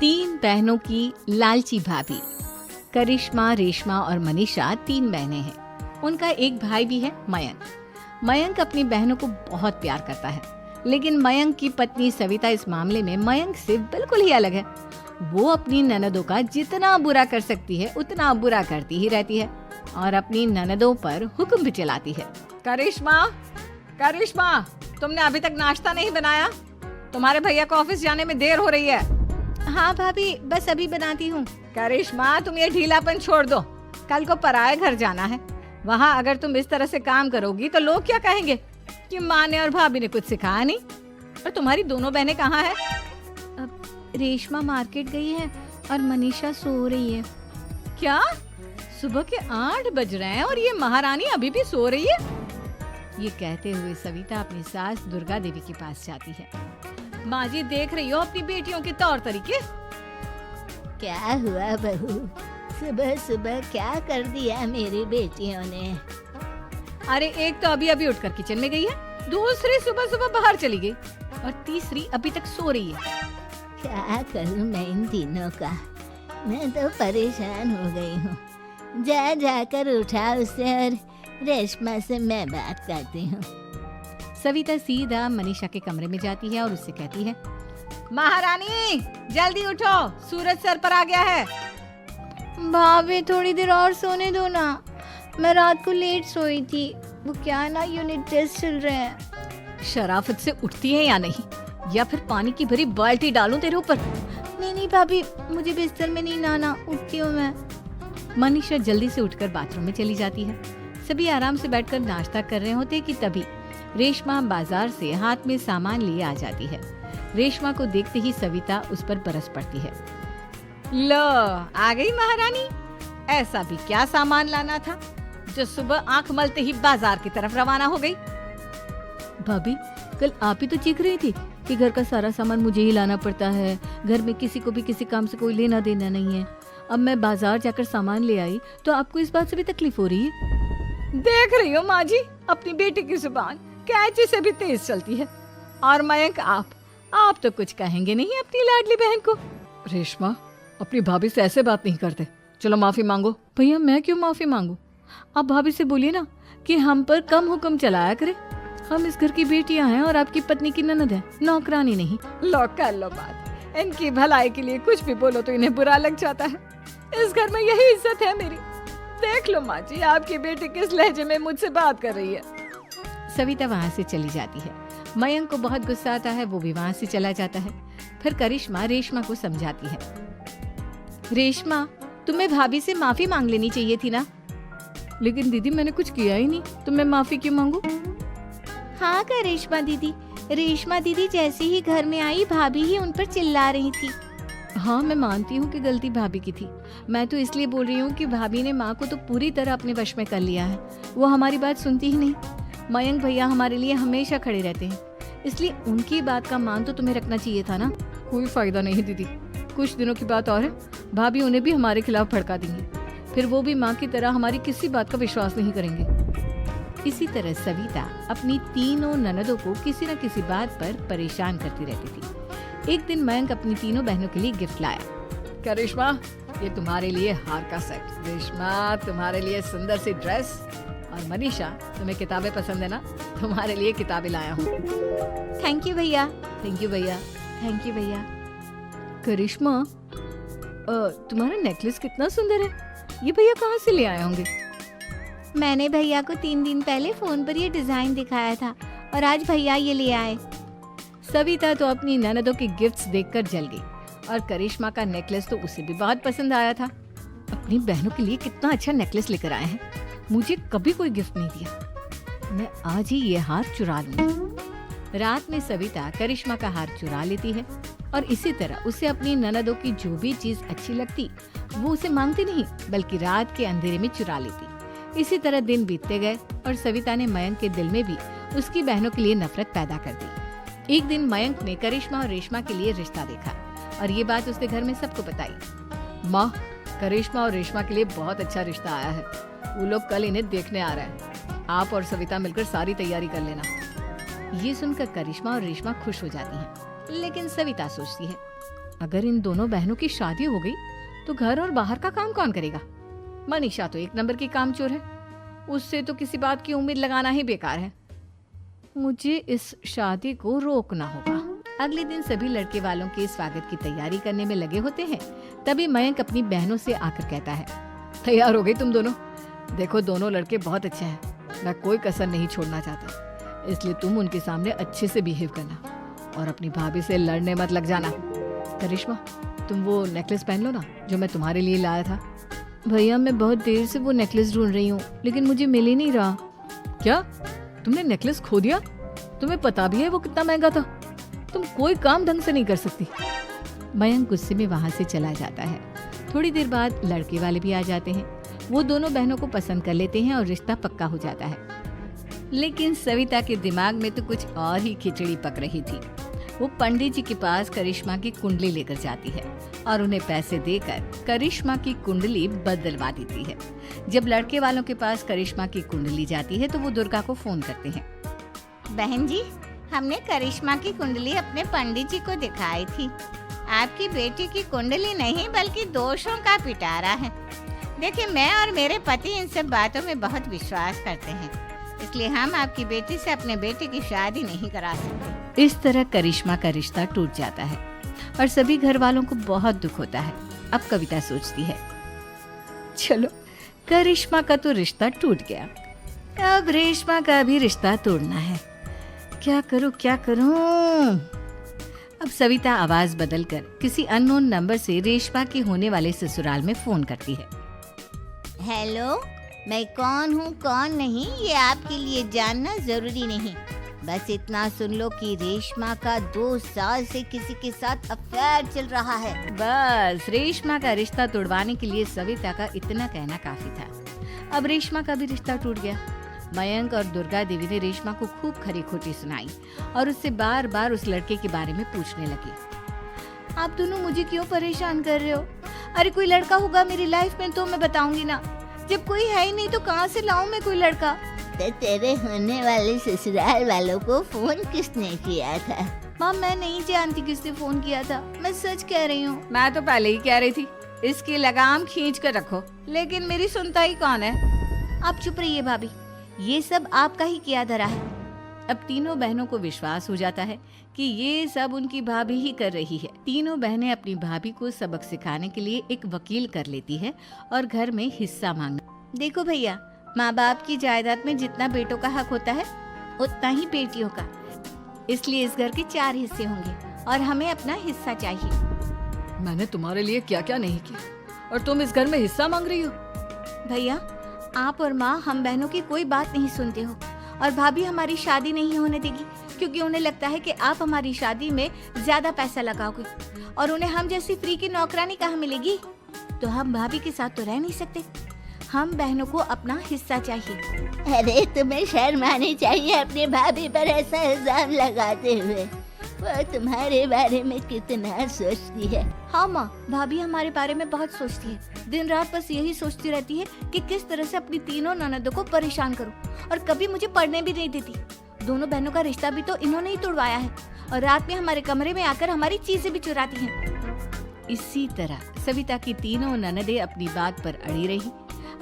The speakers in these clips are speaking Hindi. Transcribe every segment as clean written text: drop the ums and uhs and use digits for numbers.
तीन बहनों की लालची भाभी। करिश्मा, रेशमा और मनीषा तीन बहनें हैं। उनका एक भाई भी है, मयंक। मयंक अपनी बहनों को बहुत प्यार करता है, लेकिन मयंक की पत्नी सविता इस मामले में मयंक से बिल्कुल ही अलग है। वो अपनी ननदों का जितना बुरा कर सकती है उतना बुरा करती ही रहती है और अपनी ननदों पर हुक्म भी चलाती है। करिश्मा, करिश्मा, तुमने अभी तक नाश्ता नहीं बनाया? तुम्हारे भैया को ऑफिस जाने में देर हो रही है। हाँ भाभी, बस अभी बनाती हूँ। करिश्मा, तुम ये ढीलापन छोड़ दो। कल को पराये घर जाना है। वहाँ अगर तुम इस तरह से काम करोगी तो लोग क्या कहेंगे कि माँ ने और भाभी ने कुछ सिखाया नहीं। और तुम्हारी दोनों बहनें कहाँ हैं? रेशमा मार्केट गई है और मनीषा सो रही है। क्या? सुबह के 8 बज रहे हैं और ये महारानी अभी भी सो रही है? ये कहते हुए सविता अपनी सास दुर्गा देवी के पास जाती है। माँ जी, देख रही हो अपनी बेटियों के तौर तरीके? क्या हुआ बहू, सुबह सुबह क्या कर दिया मेरी बेटियों ने? अरे एक तो अभी अभी उठकर किचन में गई है, दूसरी सुबह सुबह बाहर चली गई और तीसरी अभी तक सो रही है। क्या करूं मैं इन तीनों का, मैं तो परेशान हो गई हूँ। जा जाकर उठा उसे और रेशमा से मैं बात करती हूँ। सविता सीधा मनीषा के कमरे में जाती है और उससे कहती है, महारानी जल्दी उठो, सूरज सर पर आ गया है। भाभी थोड़ी देर और सोने दो ना, मैं रात को लेट सोई थी। वो क्या ना, यूनिट टेस्ट चल रहे हैं। शराफत से उठती है या नहीं, या फिर पानी की भरी बाल्टी डालूं तेरे ऊपर? नहीं नहीं भाभी, मुझे बिस्तर में नहीं लाना, उठती हूँ मैं। मनीषा जल्दी से उठकर बाथरूम में चली जाती है। सभी आराम से बैठकर नाश्ता कर रहे होते कि तभी रेशमा बाजार से हाथ में सामान लिए आ जाती है। रेशमा को देखते ही सविता उस पर बरस पड़ती है। लो, आ गई महारानी। ऐसा भी क्या सामान लाना था जो सुबह आंख मलते ही बाजार की तरफ रवाना हो गई? भाभी, कल आप ही तो चीख रही थी कि घर का सारा सामान मुझे ही लाना पड़ता है, घर में किसी को भी किसी काम से कोई लेना देना नहीं है। अब मैं बाजार जाकर सामान ले आई तो आपको इस बात से भी तकलीफ हो रही है? देख रही हो माँ जी, अपनी बेटी की जुबान कैंची से भी तेज चलती है। और मयंक, आप तो कुछ कहेंगे नहीं अपनी लाडली बहन को। रेशमा, अपनी भाभी से ऐसे बात नहीं करते। चलो माफी मांगो। भैया, मैं क्यों माफी मांगू? आप भाभी से बोलिए ना कि हम पर कम हुक्म चलाया करे। हम इस घर की बेटियां हैं और आपकी पत्नी की ननद है, नौकरानी नहीं। लो कर लो बात। इनकी भलाई के लिए कुछ भी बोलो तो इन्हें बुरा लग जाता है। इस घर में यही इज्जत है मेरी। देख लो माँ जी, आपकी बेटी किस लहजे में मुझसे बात कर रही है। सविता वहाँ से चली जाती है। मयंक को बहुत गुस्सा आता है, वो भी वहाँ से चला जाता है। फिर करिश्मा रेशमा को समझाती है। रेशमा, तुम्हें भाभी से माफी मांग लेनी चाहिए थी ना। लेकिन दीदी, मैंने कुछ किया ही नहीं, तो मैं माफी क्यों मांगू? हाँ करिश्मा दीदी, रेशमा दीदी जैसे ही घर में आई भाभी ही उन पर चिल्ला रही थी। हाँ, मैं मानती हूँ कि गलती भाभी की थी। मैं तो इसलिए बोल रही हूँ कि भाभी ने माँ को तो पूरी तरह अपने वश में कर लिया है। वो हमारी बात सुनती ही नहीं। मयंक भैया हमारे लिए हमेशा खड़े रहते हैं, इसलिए उनकी बात का मान तो तुम्हें रखना चाहिए था ना। कोई फायदा नहीं दीदी, कुछ दिनों की बात और है, भाभी उन्हें भी हमारे खिलाफ भड़का देंगे। फिर वो भी माँ की तरह हमारी किसी बात का विश्वास नहीं करेंगे। इसी तरह सविता अपनी तीनों ननदों को किसी न किसी बात पर परेशान करती रहती थी। एक दिन मयंक अपनी तीनों बहनों के लिए गिफ्ट लाया। करिश्मा, ये तुम्हारे लिए हार का सेट। रेशमा, तुम्हारे लिए सुंदर सी ड्रेस। और मनीषा, तुम्हें किताबें पसंद है ना, तुम्हारे लिए किताबें लाया हूँ। थैंक यू भैया। थैंक यू भैया। थैंक यू भैया। करिश्मा, तुम्हारा नेकलेस कितना सुंदर है। ये भैया कहाँ से ले आए होंगे? मैंने भैया को 3 दिन पहले फोन पर ये डिजाइन दिखाया था और आज भैया ये ले आए। सविता तो अपनी ननदों के गिफ्ट्स देखकर जल गई और करिश्मा का नेकलेस तो उसे भी बहुत पसंद आया था। अपनी बहनों के लिए कितना अच्छा नेकलेस लेकर आए हैं, मुझे कभी कोई गिफ्ट नहीं दिया। मैं आज ही ये हार चुरा लूंगी। रात में सविता करिश्मा का हार चुरा लेती है और इसी तरह उसे अपनी ननदों की जो भी चीज अच्छी लगती वो उसे मांगती नहीं, बल्कि रात के अंधेरे में चुरा लेती। इसी तरह दिन बीतते गए और सविता ने मयंक के दिल में भी उसकी बहनों के लिए नफरत पैदा कर दी। एक दिन मयंक ने करिश्मा और रेशमा के लिए रिश्ता देखा और ये बात उसने घर में सबको बताई। माँ, करिश्मा और रेशमा के लिए बहुत अच्छा रिश्ता आया है। वो लोग कल इन्हें देखने आ रहे हैं। आप और सविता मिलकर सारी तैयारी कर लेना। ये सुनकर करिश्मा और रेशमा खुश हो जाती हैं, लेकिन सविता सोचती है, अगर इन दोनों बहनों की शादी हो गई तो घर और बाहर का काम कौन करेगा? मनीषा तो एक नंबर की कामचोर है, उससे तो किसी बात की उम्मीद लगाना ही बेकार है। मुझे इस शादी को रोकना होगा। अगले दिन सभी लड़के वालों के स्वागत की तैयारी करने में लगे होते हैं। तभी मयंक अपनी बहनों से आकर कहता है, तैयार हो गई तुम दोनों? देखो दोनों लड़के बहुत अच्छे हैं, मैं कोई कसर नहीं छोड़ना चाहता, इसलिए तुम उनके सामने अच्छे से बिहेव करना और अपनी भाभी से लड़ने मत लग जाना। करिश्मा, तुम वो नेकलेस पहन लो ना जो मैं तुम्हारे लिए लाया था। भैया मैं बहुत देर से वो नेकलेस ढूंढ रही हूँ, लेकिन मुझे मिल ही नहीं रहा। क्या तुमने नेकलेस खो दिया? तुम्हें पता भी है वो कितना महंगा था? तुम कोई काम ढंग से नहीं कर सकती। मयंक गुस्से में वहां से चला जाता है। थोड़ी देर बाद लड़के वाले भी आ जाते हैं। वो दोनों बहनों को पसंद कर लेते हैं और रिश्ता पक्का हो जाता है। लेकिन सविता के दिमाग में तो कुछ और ही खिचड़ी पक रही थी। वो पंडित जी के पास करिश्मा की कुंडली लेकर जाती है और उन्हें पैसे देकर करिश्मा की कुंडली बदलवा देती है। जब लड़के वालों के पास करिश्मा की कुंडली जाती है तो वो दुर्गा को फोन करते हैं। बहन जी, हमने करिश्मा की कुंडली अपने पंडित जी को दिखाई थी। आपकी बेटी की कुंडली नहीं बल्कि दोषों का पिटारा है। देखिए, मैं और मेरे पति इन सब बातों में बहुत विश्वास करते हैं, इसलिए हम आपकी बेटी से अपने बेटे की शादी नहीं करा सकते। इस तरह करिश्मा का रिश्ता टूट जाता है और सभी घर वालों को बहुत दुख होता है। अब कविता सोचती है, चलो करिश्मा का तो रिश्ता टूट गया, अब रेशमा का भी रिश्ता तोड़ना है। क्या करूं? अब सविता आवाज बदलकर किसी अननोन नंबर से रेशमा के होने वाले ससुराल में फोन करती है। हेलो, मैं कौन हूँ कौन नहीं ये आपके लिए जानना जरूरी नहीं। बस इतना सुन लो कि रेशमा का 2 साल से किसी के साथ अफेयर चल रहा है। बस रेशमा का रिश्ता तोड़वाने के लिए सविता का इतना कहना काफी था। अब रेशमा का भी रिश्ता टूट गया। मयंक और दुर्गा देवी ने रेशमा को खूब खरी खोटी सुनाई और उससे बार बार उस लड़के के बारे में पूछने लगी। आप दोनों मुझे क्यों परेशान कर रहे हो? अरे कोई लड़का होगा मेरी लाइफ में तो मैं बताऊंगी ना, जब कोई है ही नहीं तो कहाँ से लाऊं मैं कोई लड़का? तो तेरे होने वाले ससुराल वालों को फोन किसने किया था? माँ मैं नहीं जानती किसने फोन किया था, मैं सच कह रही हूँ। मैं तो पहले ही कह रही थी इसकी लगाम खींच कर रखो, लेकिन मेरी सुनता ही कौन है। आप चुप रहिए भाभी, ये सब आपका ही किया धरा है। अब तीनों बहनों को विश्वास हो जाता है कि ये सब उनकी भाभी ही कर रही है। तीनों बहनें अपनी भाभी को सबक सिखाने के लिए एक वकील कर लेती है और घर में हिस्सा मांगना। देखो भैया, माँ बाप की जायदाद में जितना बेटों का हक होता है उतना ही बेटियों का, इसलिए इस घर के 4 हिस्से होंगे और हमें अपना हिस्सा चाहिए। मैंने तुम्हारे लिए क्या क्या नहीं किया और तुम इस घर में हिस्सा मांग रही हो? भैया, आप और माँ हम बहनों की कोई बात नहीं सुनते हो और भाभी हमारी शादी नहीं होने देगी क्योंकि उन्हें लगता है कि आप हमारी शादी में ज्यादा पैसा लगाओगे और उन्हें हम जैसी फ्री की नौकरानी कहाँ मिलेगी। तो हम भाभी के साथ तो रह नहीं सकते, हम बहनों को अपना हिस्सा चाहिए। अरे तुम्हें शर्म आनी चाहिए अपनी भाभी पर ऐसा इल्जाम लगाते हुए। वो तुम्हारे बारे में कितना सोचती है। हाँ माँ, भाभी हमारे बारे में बहुत सोचती है। दिन रात बस यही सोचती रहती है कि किस तरह से अपनी तीनों ननदों को परेशान करूं और कभी मुझे पढ़ने भी नहीं देती। दोनों बहनों का रिश्ता भी तो इन्होंने ही तोड़वाया है और रात में हमारे कमरे में आकर हमारी चीजें भी चुराती हैं। इसी तरह सविता की तीनों ननदें अपनी बात पर अड़ी रही।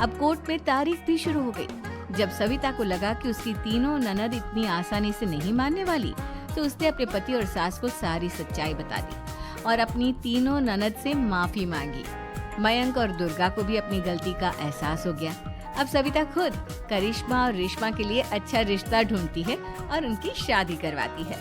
अब कोर्ट में तारीख भी शुरू हो गई। जब सविता को लगा कि उसकी तीनों ननद इतनी आसानी से नहीं मानने वाली, तो उसने अपने पति और सास को सारी सच्चाई बता दी और अपनी तीनों ननद से माफी मांगी। मयंक और दुर्गा को भी अपनी गलती का एहसास हो गया। अब सविता खुद करिश्मा और रेशमा के लिए अच्छा रिश्ता ढूंढती है और उनकी शादी करवाती है।